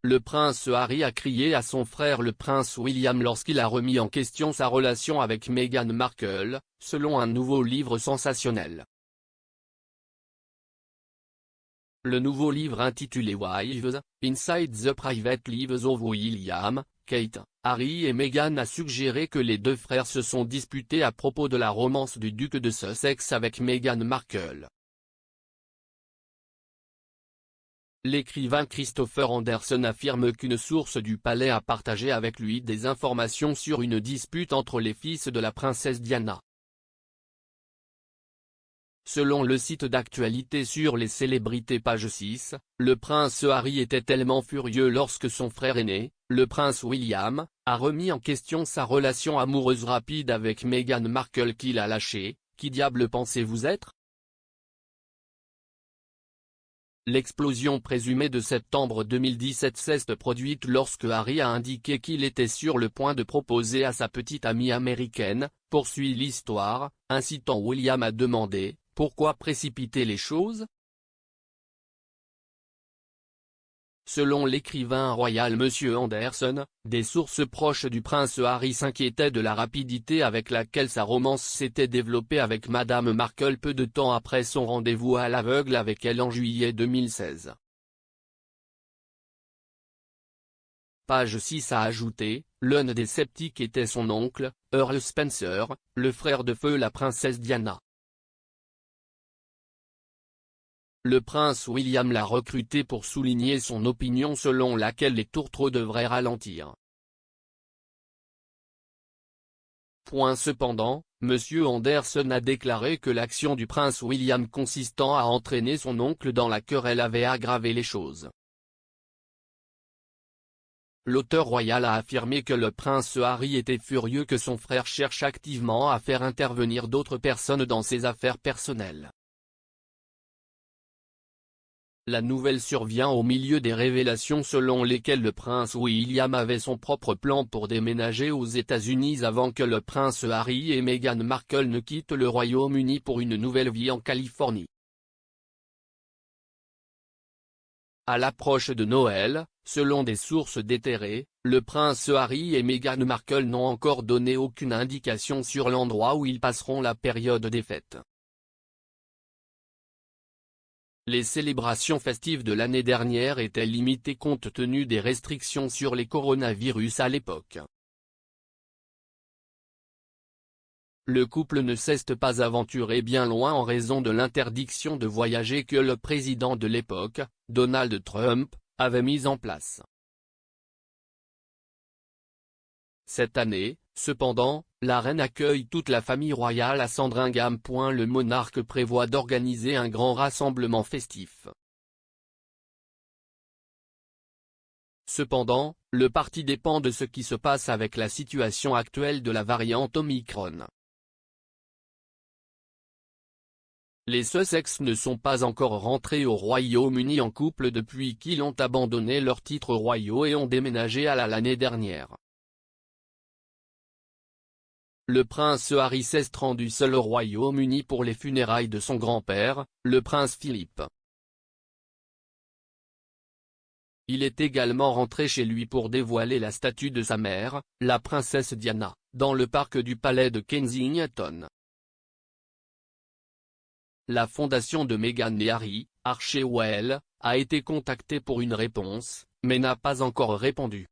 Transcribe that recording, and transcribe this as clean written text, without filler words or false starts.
le prince Harry a crié à son frère le prince William lorsqu'il a remis en question sa relation avec Meghan Markle, selon un nouveau livre sensationnel. Le nouveau livre intitulé Wives, Inside the Private Lives of William, Kate, Harry et Meghan a suggéré que les deux frères se sont disputés à propos de la romance du duc de Sussex avec Meghan Markle. L'écrivain Christopher Anderson affirme qu'une source du palais a partagé avec lui des informations sur une dispute entre les fils de la princesse Diana. Selon le site d'actualité sur les célébrités page 6, le prince Harry était tellement furieux lorsque son frère aîné, le prince William, a remis en question sa relation amoureuse rapide avec Meghan Markle qu'il a lâché. Qui diable pensez-vous être ? L'explosion présumée de septembre 2017 s'est produite lorsque Harry a indiqué qu'il était sur le point de proposer à sa petite amie américaine, poursuit l'histoire, incitant William à demander « Pourquoi précipiter les choses ?» Selon l'écrivain royal Monsieur Anderson, des sources proches du prince Harry s'inquiétaient de la rapidité avec laquelle sa romance s'était développée avec Madame Markle peu de temps après son rendez-vous à l'aveugle avec elle en juillet 2016. Page 6 a ajouté, l'un des sceptiques était son oncle, Earl Spencer, le frère de feu la princesse Diana. Le prince William l'a recruté pour souligner son opinion selon laquelle les tourtereaux devraient ralentir. Cependant, M. Anderson a déclaré que l'action du prince William consistant à entraîner son oncle dans la querelle avait aggravé les choses. L'auteur royal a affirmé que le prince Harry était furieux que son frère cherche activement à faire intervenir d'autres personnes dans ses affaires personnelles. La nouvelle survient au milieu des révélations selon lesquelles le prince William avait son propre plan pour déménager aux États-Unis avant que le prince Harry et Meghan Markle ne quittent le Royaume-Uni pour une nouvelle vie en Californie. À l'approche de Noël, selon des sources déterrées, le prince Harry et Meghan Markle n'ont encore donné aucune indication sur l'endroit où ils passeront la période des fêtes. Les célébrations festives de l'année dernière étaient limitées compte tenu des restrictions sur les coronavirus à l'époque. Le couple ne s'est pas aventuré bien loin en raison de l'interdiction de voyager que le président de l'époque, Donald Trump, avait mise en place. Cette année, cependant, la reine accueille toute la famille royale à Sandringham. Le monarque prévoit d'organiser un grand rassemblement festif. Cependant, le parti dépend de ce qui se passe avec la situation actuelle de la variante Omicron. Les Sussex ne sont pas encore rentrés au Royaume-Uni en couple depuis qu'ils ont abandonné leurs titres royaux et ont déménagé à l'année dernière. Le prince Harry s'est rendu seul au Royaume-Uni pour les funérailles de son grand-père, le prince Philippe. Il est également rentré chez lui pour dévoiler la statue de sa mère, la princesse Diana, dans le parc du palais de Kensington. La fondation de Meghan et Harry, Archewell, a été contactée pour une réponse, mais n'a pas encore répondu.